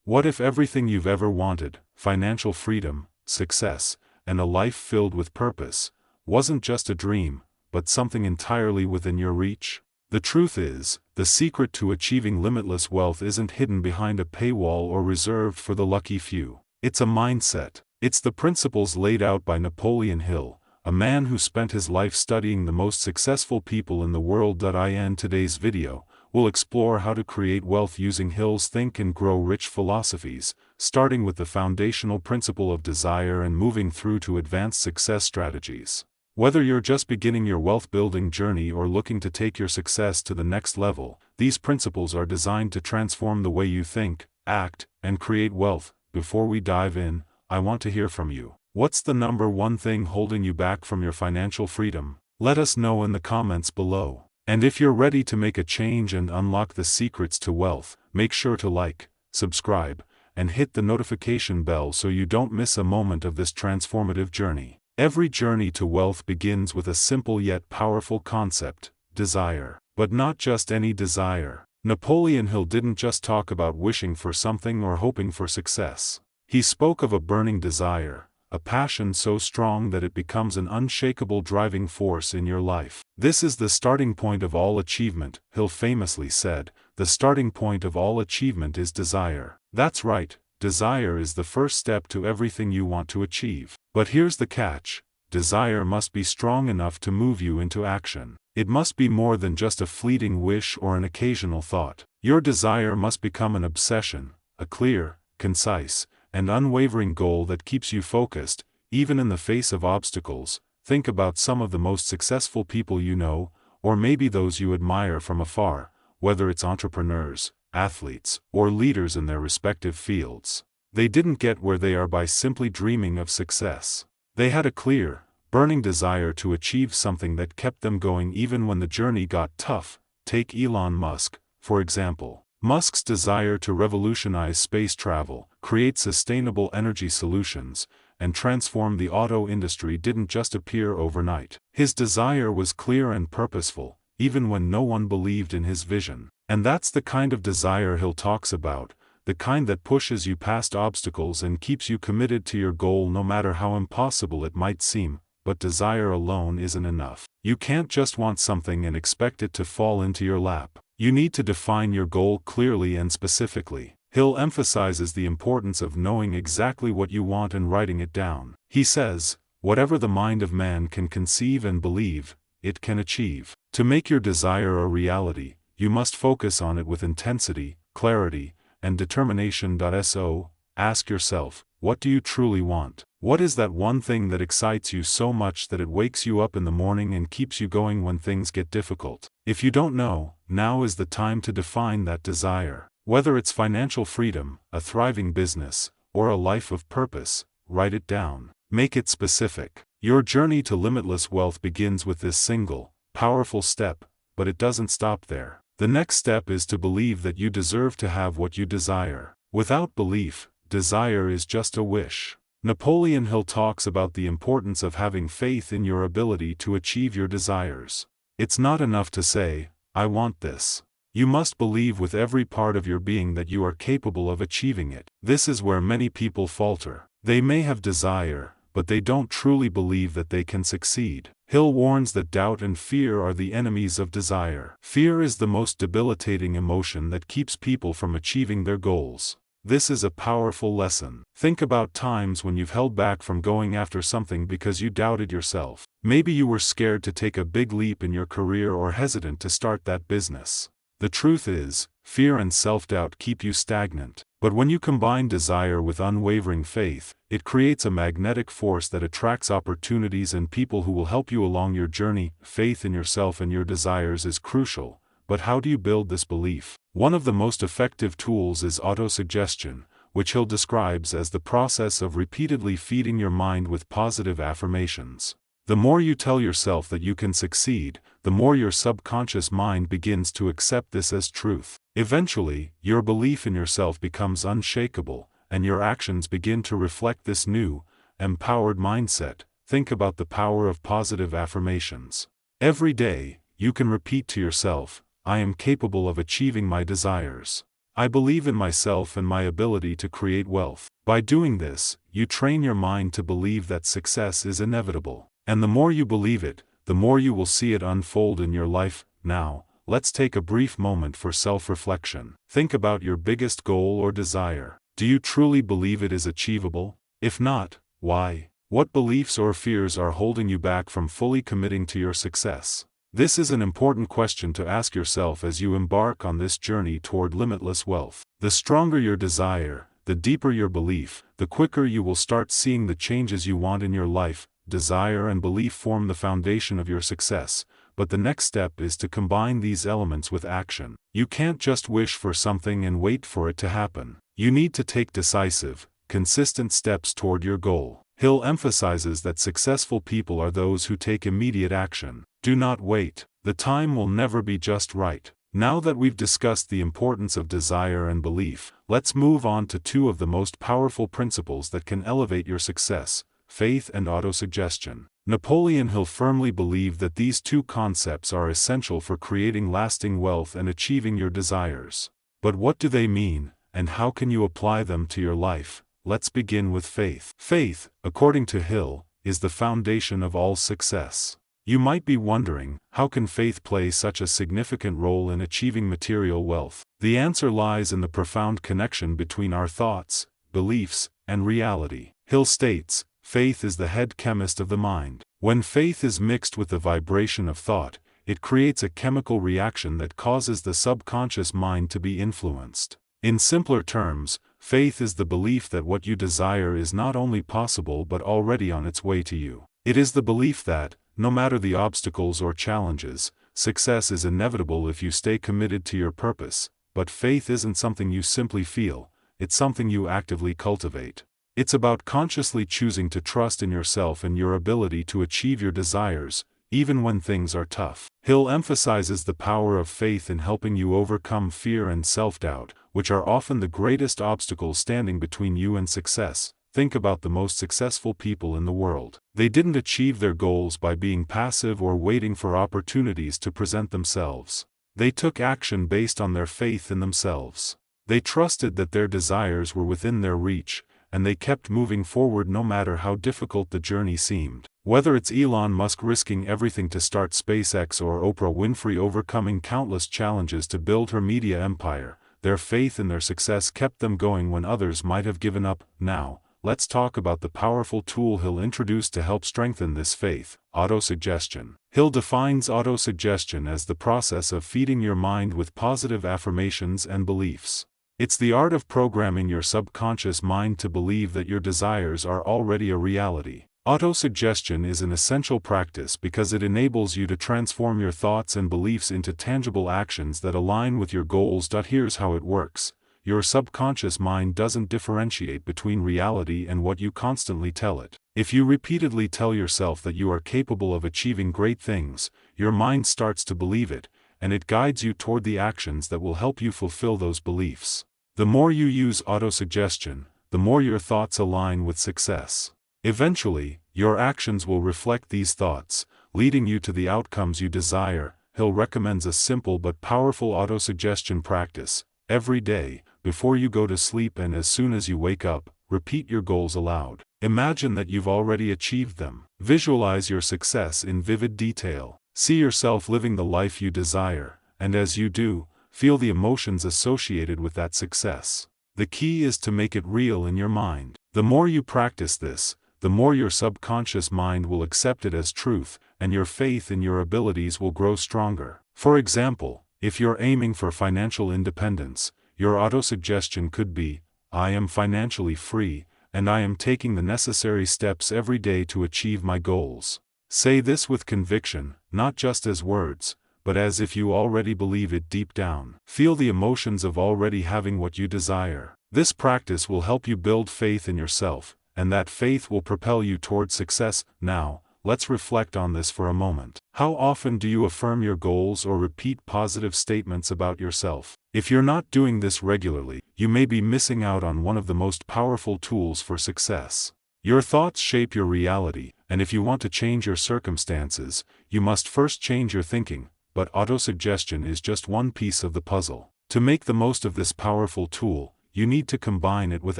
What if everything you've ever wanted, financial freedom, success, and a life filled with purpose, wasn't just a dream, but something entirely within your reach? The truth is, the secret to achieving limitless wealth isn't hidden behind a paywall or reserved for the lucky few. It's a mindset. It's the principles laid out by Napoleon Hill, a man who spent his life studying the most successful people in the world. In today's video, we'll explore how to create wealth using Hill's Think and Grow Rich philosophies, starting with the foundational principle of desire and moving through to advanced success strategies. Whether you're just beginning your wealth-building journey or looking to take your success to the next level, these principles are designed to transform the way you think, act, and create wealth. Before we dive in, I want to hear from you. What's the number one thing holding you back from your financial freedom? Let us know in the comments below. And if you're ready to make a change and unlock the secrets to wealth, make sure to like, subscribe, and hit the notification bell so you don't miss a moment of this transformative journey. Every journey to wealth begins with a simple yet powerful concept: desire. But not just any desire. Napoleon Hill didn't just talk about wishing for something or hoping for success. He spoke of a burning desire, a passion so strong that it becomes an unshakable driving force in your life. This is the starting point of all achievement, Hill famously said. The starting point of all achievement is desire. That's right, desire is the first step to everything you want to achieve. But here's the catch: desire must be strong enough to move you into action. It must be more than just a fleeting wish or an occasional thought. Your desire must become an obsession, a clear, concise, and unwavering goal that keeps you focused, even in the face of obstacles. Think about some of the most successful people you know, or maybe those you admire from afar, whether it's entrepreneurs, athletes, or leaders in their respective fields. They didn't get where they are by simply dreaming of success. They had a clear, burning desire to achieve something that kept them going even when the journey got tough. Take Elon Musk, for example. Musk's desire to revolutionize space travel, create sustainable energy solutions, and transform the auto industry didn't just appear overnight. His desire was clear and purposeful, even when no one believed in his vision. And that's the kind of desire Hill talks about, the kind that pushes you past obstacles and keeps you committed to your goal no matter how impossible it might seem. But desire alone isn't enough. You can't just want something and expect it to fall into your lap. You need to define your goal clearly and specifically. Hill emphasizes the importance of knowing exactly what you want and writing it down. He says, "Whatever the mind of man can conceive and believe, it can achieve." To make your desire a reality, you must focus on it with intensity, clarity, and determination. So, ask yourself, what do you truly want? What is that one thing that excites you so much that it wakes you up in the morning and keeps you going when things get difficult? If you don't know, now is the time to define that desire. Whether it's financial freedom, a thriving business, or a life of purpose, write it down. Make it specific. Your journey to limitless wealth begins with this single, powerful step, but it doesn't stop there. The next step is to believe that you deserve to have what you desire. Without belief, desire is just a wish. Napoleon Hill talks about the importance of having faith in your ability to achieve your desires. It's not enough to say, "I want this." You must believe with every part of your being that you are capable of achieving it. This is where many people falter. They may have desire, but they don't truly believe that they can succeed. Hill warns that doubt and fear are the enemies of desire. Fear is the most debilitating emotion that keeps people from achieving their goals. This is a powerful lesson. Think about times when you've held back from going after something because you doubted yourself. Maybe you were scared to take a big leap in your career or hesitant to start that business. The truth is, fear and self-doubt keep you stagnant. But when you combine desire with unwavering faith, it creates a magnetic force that attracts opportunities and people who will help you along your journey. Faith in yourself and your desires is crucial. But how do you build this belief? One of the most effective tools is autosuggestion, which Hill describes as the process of repeatedly feeding your mind with positive affirmations. The more you tell yourself that you can succeed, the more your subconscious mind begins to accept this as truth. Eventually, your belief in yourself becomes unshakable, and your actions begin to reflect this new, empowered mindset. Think about the power of positive affirmations. Every day, you can repeat to yourself, "I am capable of achieving my desires. I believe in myself and my ability to create wealth. By doing this, you train your mind to believe that success is inevitable. And the more you believe it, the more you will see it unfold in your life. Now, let's take a brief moment for self-reflection. Think about your biggest goal or desire. Do you truly believe it is achievable? If not, why? What beliefs or fears are holding you back from fully committing to your success? This is an important question to ask yourself as you embark on this journey toward limitless wealth. The stronger your desire, the deeper your belief, the quicker you will start seeing the changes you want in your life. Desire and belief form the foundation of your success, but the next step is to combine these elements with action. You can't just wish for something and wait for it to happen. You need to take decisive, consistent steps toward your goal. Hill emphasizes that successful people are those who take immediate action. Do not wait. The time will never be just right. Now that we've discussed the importance of desire and belief, let's move on to two of the most powerful principles that can elevate your success: faith and autosuggestion. Napoleon Hill firmly believed that these two concepts are essential for creating lasting wealth and achieving your desires. But what do they mean, and how can you apply them to your life? Let's begin with faith. Faith, according to Hill, is the foundation of all success. You might be wondering, how can faith play such a significant role in achieving material wealth? The answer lies in the profound connection between our thoughts, beliefs, and reality. Hill states, faith is the head chemist of the mind. When faith is mixed with the vibration of thought, it creates a chemical reaction that causes the subconscious mind to be influenced. In simpler terms, faith is the belief that what you desire is not only possible but already on its way to you. It is the belief that, no matter the obstacles or challenges, success is inevitable if you stay committed to your purpose. But faith isn't something you simply feel, it's something you actively cultivate. It's about consciously choosing to trust in yourself and your ability to achieve your desires, even when things are tough. Hill emphasizes the power of faith in helping you overcome fear and self-doubt, which are often the greatest obstacles standing between you and success. Think about the most successful people in the world. They didn't achieve their goals by being passive or waiting for opportunities to present themselves. They took action based on their faith in themselves. They trusted that their desires were within their reach, and they kept moving forward no matter how difficult the journey seemed. Whether it's Elon Musk risking everything to start SpaceX or Oprah Winfrey overcoming countless challenges to build her media empire, their faith in their success kept them going when others might have given up. Now, let's talk about the powerful tool Hill introduced to help strengthen this faith: autosuggestion. Hill defines autosuggestion as the process of feeding your mind with positive affirmations and beliefs. It's the art of programming your subconscious mind to believe that your desires are already a reality. Autosuggestion is an essential practice because it enables you to transform your thoughts and beliefs into tangible actions that align with your goals. Here's how it works. Your subconscious mind doesn't differentiate between reality and what you constantly tell it. If you repeatedly tell yourself that you are capable of achieving great things, your mind starts to believe it, and it guides you toward the actions that will help you fulfill those beliefs. The more you use autosuggestion, the more your thoughts align with success. Eventually, your actions will reflect these thoughts, leading you to the outcomes you desire. Hill recommends a simple but powerful autosuggestion practice. Every day, before you go to sleep and as soon as you wake up, repeat your goals aloud. Imagine that you've already achieved them. Visualize your success in vivid detail. See yourself living the life you desire, and as you do, feel the emotions associated with that success. The key is to make it real in your mind. The more you practice this, the more your subconscious mind will accept it as truth, and your faith in your abilities will grow stronger. For example, if you're aiming for financial independence, your autosuggestion could be, "I am financially free, and I am taking the necessary steps every day to achieve my goals." Say this with conviction, not just as words, but as if you already believe it deep down. Feel the emotions of already having what you desire. This practice will help you build faith in yourself, and that faith will propel you toward success. Now, let's reflect on this for a moment. How often do you affirm your goals or repeat positive statements about yourself? If you're not doing this regularly, you may be missing out on one of the most powerful tools for success. Your thoughts shape your reality, and if you want to change your circumstances, you must first change your thinking. But autosuggestion is just one piece of the puzzle. To make the most of this powerful tool, you need to combine it with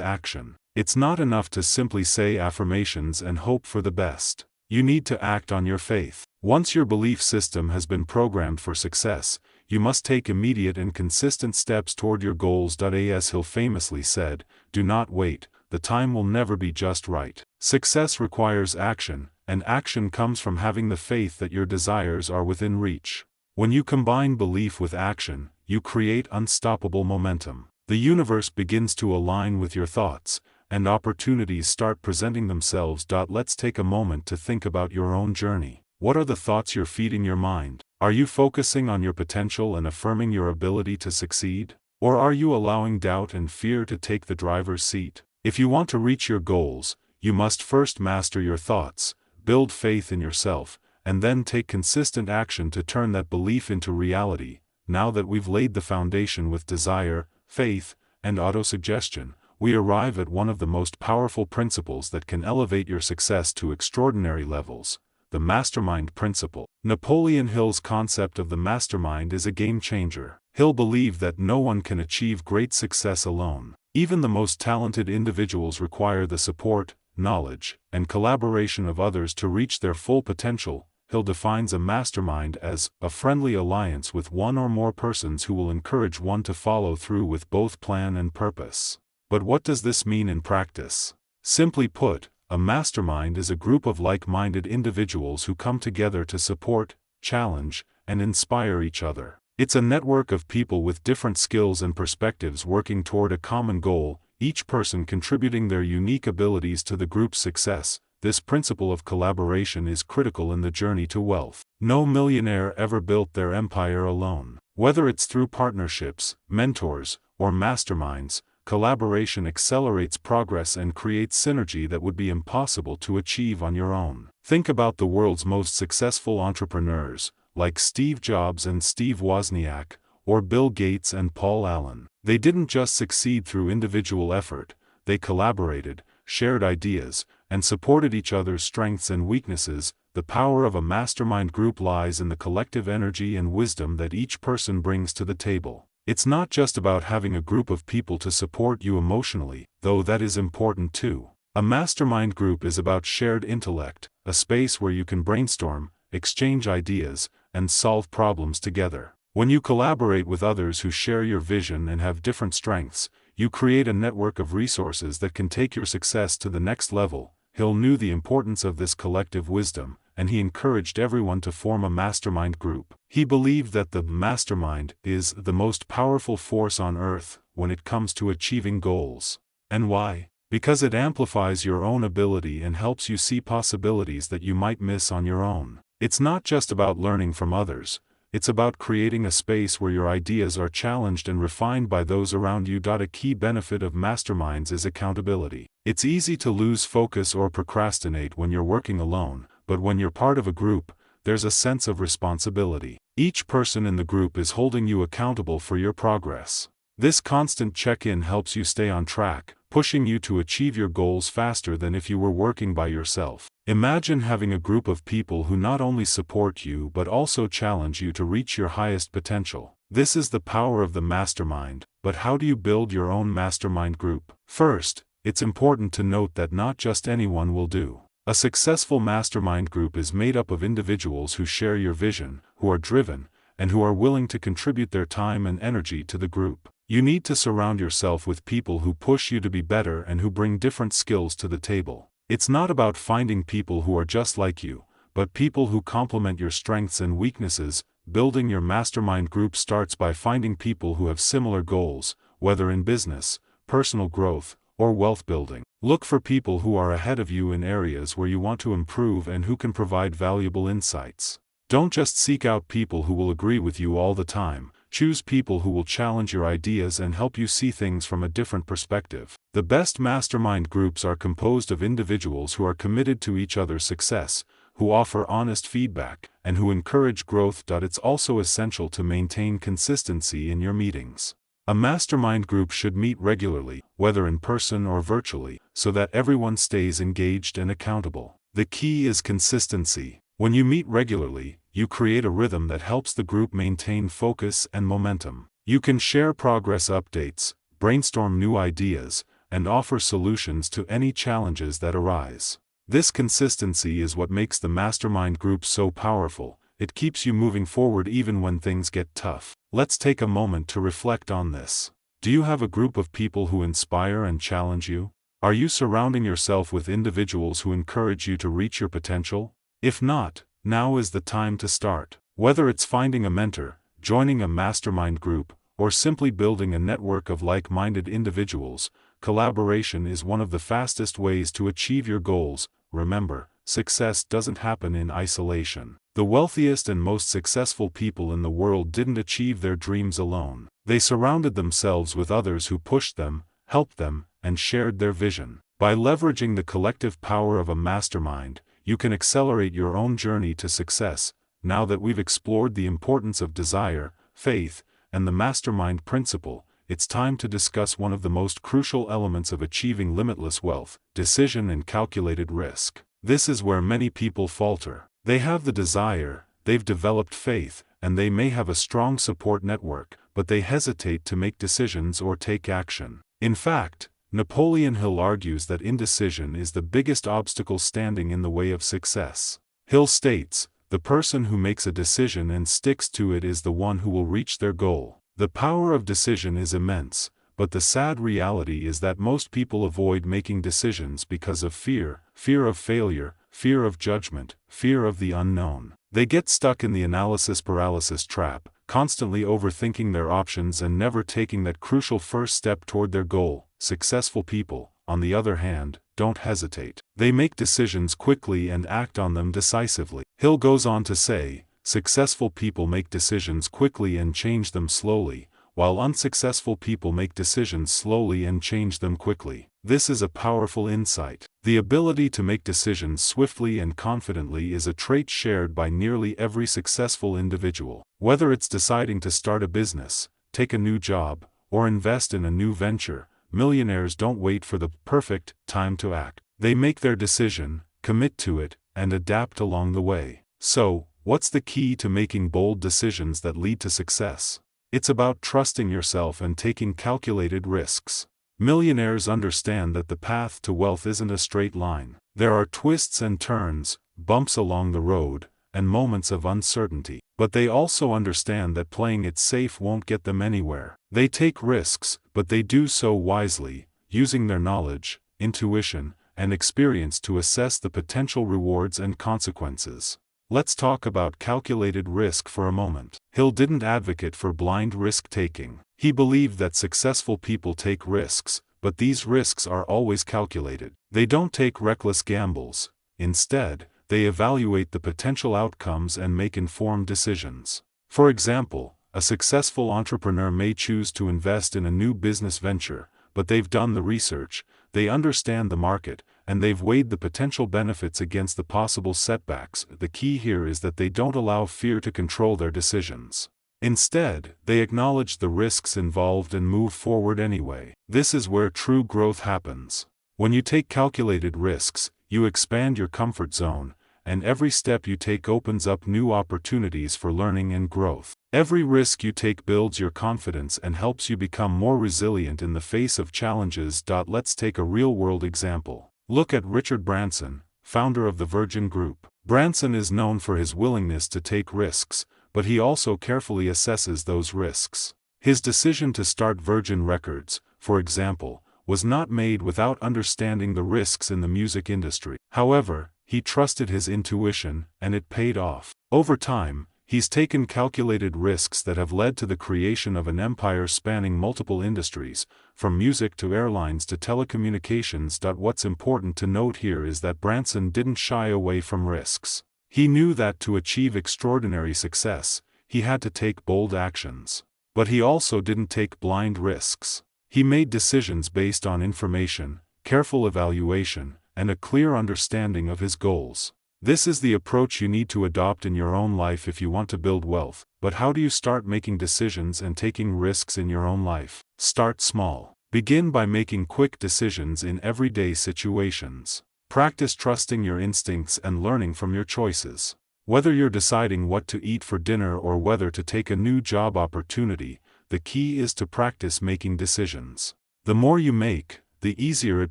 action. It's not enough to simply say affirmations and hope for the best. You need to act on your faith. Once your belief system has been programmed for success, you must take immediate and consistent steps toward your goals. As Hill famously said, "Do not wait, the time will never be just right." Success requires action, and action comes from having the faith that your desires are within reach. When you combine belief with action, you create unstoppable momentum. The universe begins to align with your thoughts, and opportunities start presenting themselves. Let's take a moment to think about your own journey. What are the thoughts you're feeding your mind? Are you focusing on your potential and affirming your ability to succeed? Or are you allowing doubt and fear to take the driver's seat? If you want to reach your goals, you must first master your thoughts, build faith in yourself, and then take consistent action to turn that belief into reality. Now that we've laid the foundation with desire, faith, and autosuggestion, we arrive at one of the most powerful principles that can elevate your success to extraordinary levels: the mastermind principle. Napoleon Hill's concept of the mastermind is a game changer. Hill believed that no one can achieve great success alone. Even the most talented individuals require the support, knowledge, and collaboration of others to reach their full potential. Hill defines a mastermind as a friendly alliance with one or more persons who will encourage one to follow through with both plan and purpose. But what does this mean in practice? Simply put, a mastermind is a group of like-minded individuals who come together to support, challenge, and inspire each other. It's a network of people with different skills and perspectives working toward a common goal, each person contributing their unique abilities to the group's success. This principle of collaboration is critical in the journey to wealth. No millionaire ever built their empire alone. Whether it's through partnerships, mentors, or masterminds, collaboration accelerates progress and creates synergy that would be impossible to achieve on your own. Think about the world's most successful entrepreneurs, like Steve Jobs and Steve Wozniak, or Bill Gates and Paul Allen. They didn't just succeed through individual effort, they collaborated, shared ideas, and supported each other's strengths and weaknesses. The power of a mastermind group lies in the collective energy and wisdom that each person brings to the table. It's not just about having a group of people to support you emotionally, though that is important too. A mastermind group is about shared intellect, a space where you can brainstorm, exchange ideas, and solve problems together. When you collaborate with others who share your vision and have different strengths, you create a network of resources that can take your success to the next level. Hill knew the importance of this collective wisdom, and he encouraged everyone to form a mastermind group. He believed that the mastermind is the most powerful force on earth when it comes to achieving goals. And why? Because it amplifies your own ability and helps you see possibilities that you might miss on your own. It's not just about learning from others, it's about creating a space where your ideas are challenged and refined by those around you. A key benefit of masterminds is accountability. It's easy to lose focus or procrastinate when you're working alone, but when you're part of a group, there's a sense of responsibility. Each person in the group is holding you accountable for your progress. This constant check-in helps you stay on track, pushing you to achieve your goals faster than if you were working by yourself. Imagine having a group of people who not only support you but also challenge you to reach your highest potential. This is the power of the mastermind. But how do you build your own mastermind group? First, it's important to note that not just anyone will do. A successful mastermind group is made up of individuals who share your vision, who are driven, and who are willing to contribute their time and energy to the group. You need to surround yourself with people who push you to be better and who bring different skills to the table. It's not about finding people who are just like you, but people who complement your strengths and weaknesses. Building your mastermind group starts by finding people who have similar goals, whether in business, personal growth, or wealth building. Look for people who are ahead of you in areas where you want to improve and who can provide valuable insights. Don't just seek out people who will agree with you all the time. Choose people who will challenge your ideas and help you see things from a different perspective. The best mastermind groups are composed of individuals who are committed to each other's success, who offer honest feedback, and who encourage growth. It's also essential to maintain consistency in your meetings. A mastermind group should meet regularly, whether in person or virtually, so that everyone stays engaged and accountable. The key is consistency. When you meet regularly, you create a rhythm that helps the group maintain focus and momentum. You can share progress updates, brainstorm new ideas, and offer solutions to any challenges that arise. This consistency is what makes the mastermind group so powerful. It keeps you moving forward even when things get tough. Let's take a moment to reflect on this. Do you have a group of people who inspire and challenge you? Are you surrounding yourself with individuals who encourage you to reach your potential? If not, now is the time to start. Whether it's finding a mentor, joining a mastermind group, or simply building a network of like-minded individuals, collaboration is one of the fastest ways to achieve your goals. Remember, success doesn't happen in isolation. The wealthiest and most successful people in the world didn't achieve their dreams alone. They surrounded themselves with others who pushed them, helped them, and shared their vision. By leveraging the collective power of a mastermind, you can accelerate your own journey to success. Now that we've explored the importance of desire, faith, and the mastermind principle, it's time to discuss one of the most crucial elements of achieving limitless wealth: decision and calculated risk. This is where many people falter. They have the desire, they've developed faith, and they may have a strong support network, but they hesitate to make decisions or take action. In fact, Napoleon Hill argues that indecision is the biggest obstacle standing in the way of success. Hill states, "The person who makes a decision and sticks to it is the one who will reach their goal." The power of decision is immense, but the sad reality is that most people avoid making decisions because of fear of failure, fear of judgment, fear of the unknown. They get stuck in the analysis paralysis trap, constantly overthinking their options and never taking that crucial first step toward their goal. Successful people, on the other hand, don't hesitate. They make decisions quickly and act on them decisively. Hill goes on to say, "Successful people make decisions quickly and change them slowly, while unsuccessful people make decisions slowly and change them quickly." This is a powerful insight. The ability to make decisions swiftly and confidently is a trait shared by nearly every successful individual. Whether it's deciding to start a business, take a new job, or invest in a new venture, millionaires don't wait for the perfect time to act. They make their decision, commit to it, and adapt along the way. So, what's the key to making bold decisions that lead to success? It's about trusting yourself and taking calculated risks. Millionaires understand that the path to wealth isn't a straight line. There are twists and turns, bumps along the road, and moments of uncertainty. But they also understand that playing it safe won't get them anywhere. They take risks, but they do so wisely, using their knowledge, intuition, and experience to assess the potential rewards and consequences. Let's talk about calculated risk for a moment. Hill didn't advocate for blind risk-taking. He believed that successful people take risks, but these risks are always calculated. They don't take reckless gambles. Instead, they evaluate the potential outcomes and make informed decisions. For example, a successful entrepreneur may choose to invest in a new business venture, but they've done the research, they understand the market, and they've weighed the potential benefits against the possible setbacks. The key here is that they don't allow fear to control their decisions. Instead, they acknowledge the risks involved and move forward anyway. This is where true growth happens. When you take calculated risks, you expand your comfort zone, and every step you take opens up new opportunities for learning and growth. Every risk you take builds your confidence and helps you become more resilient in the face of challenges. Let's take a real-world example. Look at Richard Branson, founder of the Virgin Group. Branson is known for his willingness to take risks, but he also carefully assesses those risks. His decision to start Virgin Records, for example, was not made without understanding the risks in the music industry. However, he trusted his intuition, and it paid off. Over time, he's taken calculated risks that have led to the creation of an empire spanning multiple industries, from music to airlines to telecommunications. What's important to note here is that Branson didn't shy away from risks. He knew that to achieve extraordinary success, he had to take bold actions. But he also didn't take blind risks. He made decisions based on information, careful evaluation, and a clear understanding of his goals. This is the approach you need to adopt in your own life if you want to build wealth. But how do you start making decisions and taking risks in your own life? Start small. Begin by making quick decisions in everyday situations. Practice trusting your instincts and learning from your choices. Whether you're deciding what to eat for dinner or whether to take a new job opportunity, the key is to practice making decisions. The more you make, the easier it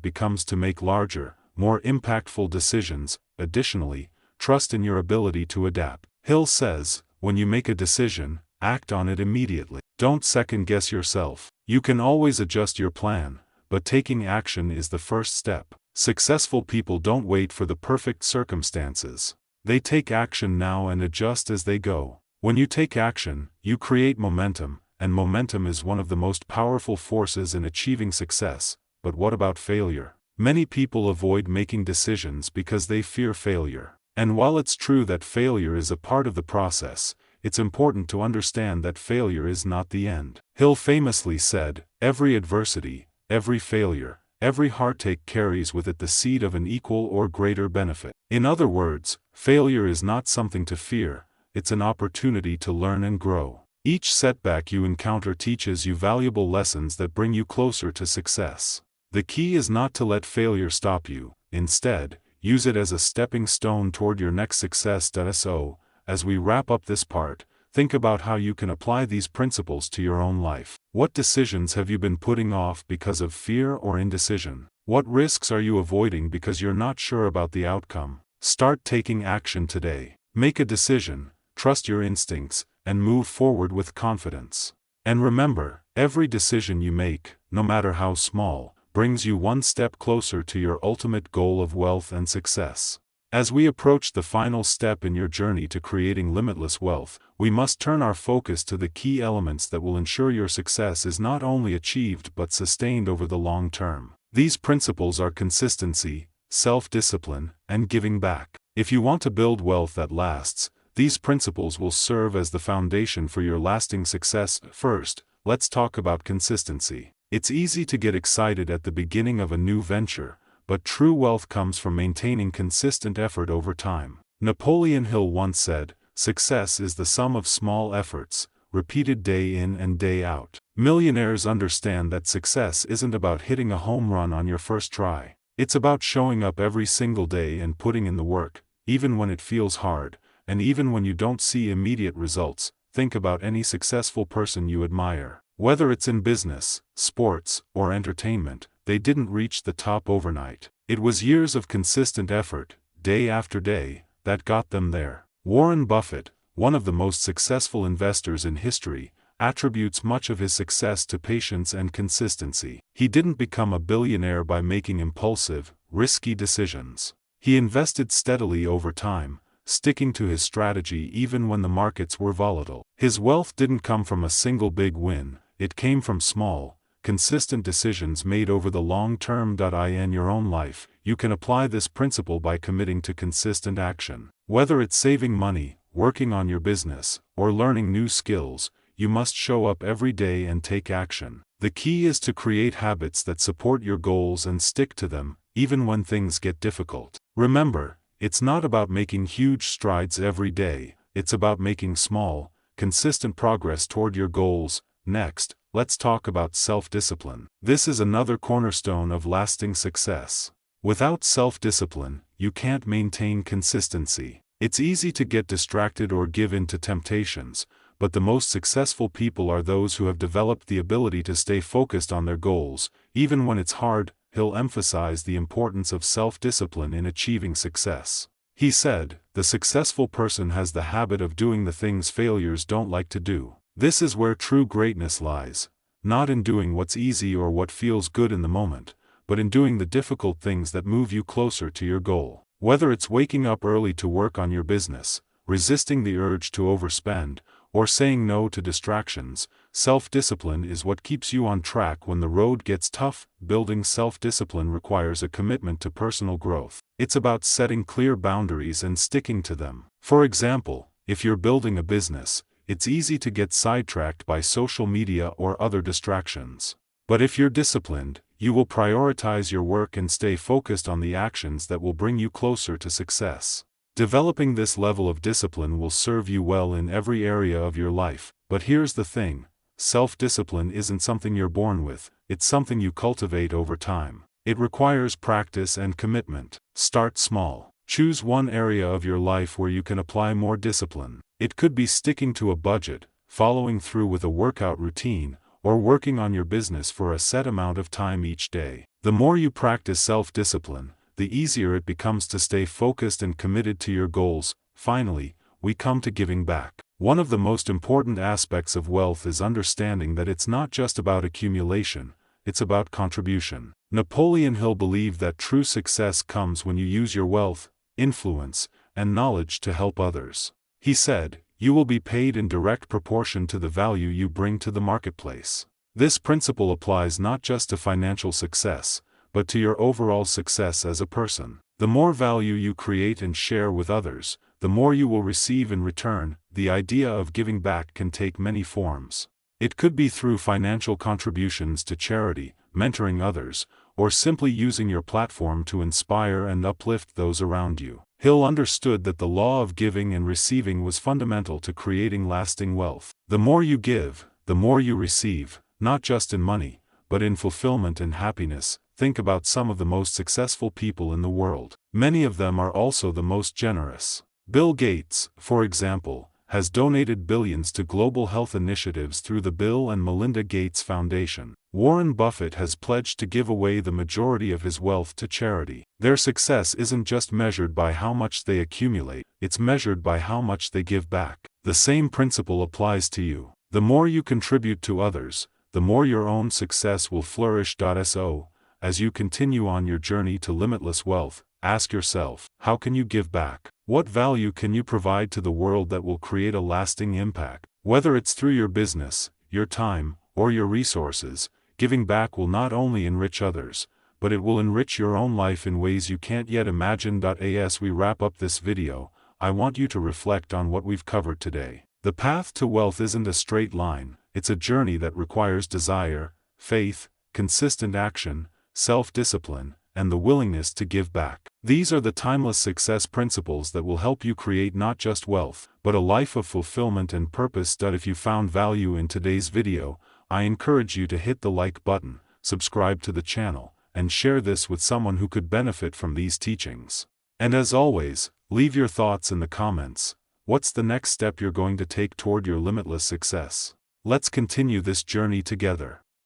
becomes to make larger, more impactful decisions. Additionally, trust in your ability to adapt. Hill says, when you make a decision, act on it immediately. Don't second-guess yourself. You can always adjust your plan, but taking action is the first step. Successful people don't wait for the perfect circumstances. They take action now and adjust as they go. When you take action, you create momentum, and momentum is one of the most powerful forces in achieving success. But what about failure? Many people avoid making decisions because they fear failure. And while it's true that failure is a part of the process, it's important to understand that failure is not the end. Hill famously said, "Every adversity, every failure, every heartache carries with it the seed of an equal or greater benefit." In other words, failure is not something to fear, it's an opportunity to learn and grow. Each setback you encounter teaches you valuable lessons that bring you closer to success. The key is not to let failure stop you. Instead, use it as a stepping stone toward your next success. So, as we wrap up this part, think about how you can apply these principles to your own life. What decisions have you been putting off because of fear or indecision? What risks are you avoiding because you're not sure about the outcome? Start taking action today. Make a decision, trust your instincts, and move forward with confidence. And remember, every decision you make, no matter how small, brings you one step closer to your ultimate goal of wealth and success. As we approach the final step in your journey to creating limitless wealth, we must turn our focus to the key elements that will ensure your success is not only achieved but sustained over the long term. These principles are consistency, self-discipline, and giving back. If you want to build wealth that lasts, these principles will serve as the foundation for your lasting success. First, let's talk about consistency. It's easy to get excited at the beginning of a new venture, but true wealth comes from maintaining consistent effort over time. Napoleon Hill once said, "Success is the sum of small efforts, repeated day in and day out." Millionaires understand that success isn't about hitting a home run on your first try. It's about showing up every single day and putting in the work, even when it feels hard, and even when you don't see immediate results. Think about any successful person you admire. Whether it's in business, sports, or entertainment, they didn't reach the top overnight. It was years of consistent effort, day after day, that got them there. Warren Buffett, one of the most successful investors in history, attributes much of his success to patience and consistency. He didn't become a billionaire by making impulsive, risky decisions. He invested steadily over time, sticking to his strategy even when the markets were volatile. His wealth didn't come from a single big win, it came from small, consistent decisions made over the long term. In your own life, you can apply this principle by committing to consistent action. Whether it's saving money, working on your business, or learning new skills, you must show up every day and take action. The key is to create habits that support your goals and stick to them, even when things get difficult. Remember, it's not about making huge strides every day, it's about making small, consistent progress toward your goals. Next, let's talk about self-discipline. This is another cornerstone of lasting success. Without self-discipline, you can't maintain consistency. It's easy to get distracted or give in to temptations, but the most successful people are those who have developed the ability to stay focused on their goals, even when it's hard. He'll emphasize the importance of self-discipline in achieving success. He said, "The successful person has the habit of doing the things failures don't like to do." This is where true greatness lies, not in doing what's easy or what feels good in the moment, but in doing the difficult things that move you closer to your goal. Whether it's waking up early to work on your business, resisting the urge to overspend, or saying no to distractions, self-discipline is what keeps you on track when the road gets tough. Building self-discipline requires a commitment to personal growth. It's about setting clear boundaries and sticking to them. For example, if you're building a business, it's easy to get sidetracked by social media or other distractions. But if you're disciplined, you will prioritize your work and stay focused on the actions that will bring you closer to success. Developing this level of discipline will serve you well in every area of your life. But here's the thing, self-discipline isn't something you're born with, it's something you cultivate over time. It requires practice and commitment. Start small. Choose one area of your life where you can apply more discipline. It could be sticking to a budget, following through with a workout routine, or working on your business for a set amount of time each day. The more you practice self-discipline, the easier it becomes to stay focused and committed to your goals. Finally, we come to giving back. One of the most important aspects of wealth is understanding that it's not just about accumulation, it's about contribution. Napoleon Hill believed that true success comes when you use your wealth, influence, and knowledge to help others. He said, "You will be paid in direct proportion to the value you bring to the marketplace." This principle applies not just to financial success, but to your overall success as a person. The more value you create and share with others, the more you will receive in return. The idea of giving back can take many forms. It could be through financial contributions to charity, mentoring others, or simply using your platform to inspire and uplift those around you. Hill understood that the law of giving and receiving was fundamental to creating lasting wealth. The more you give, the more you receive, not just in money, but in fulfillment and happiness. Think about some of the most successful people in the world. Many of them are also the most generous. Bill Gates, for example, has donated billions to global health initiatives through the Bill and Melinda Gates Foundation. Warren Buffett has pledged to give away the majority of his wealth to charity. Their success isn't just measured by how much they accumulate, it's measured by how much they give back. The same principle applies to you. The more you contribute to others, the more your own success will flourish. So, as you continue on your journey to limitless wealth, ask yourself, how can you give back? What value can you provide to the world that will create a lasting impact? Whether it's through your business, your time, or your resources, giving back will not only enrich others, but it will enrich your own life in ways you can't yet imagine. As we wrap up this video, I want you to reflect on what we've covered today. The path to wealth isn't a straight line, it's a journey that requires desire, faith, consistent action, self-discipline, and the willingness to give back. These are the timeless success principles that will help you create not just wealth, but a life of fulfillment and purpose. If you found value in today's video, I encourage you to hit the like button, subscribe to the channel, and share this with someone who could benefit from these teachings. And as always, leave your thoughts in the comments. What's the next step you're going to take toward your limitless success? Let's continue this journey together.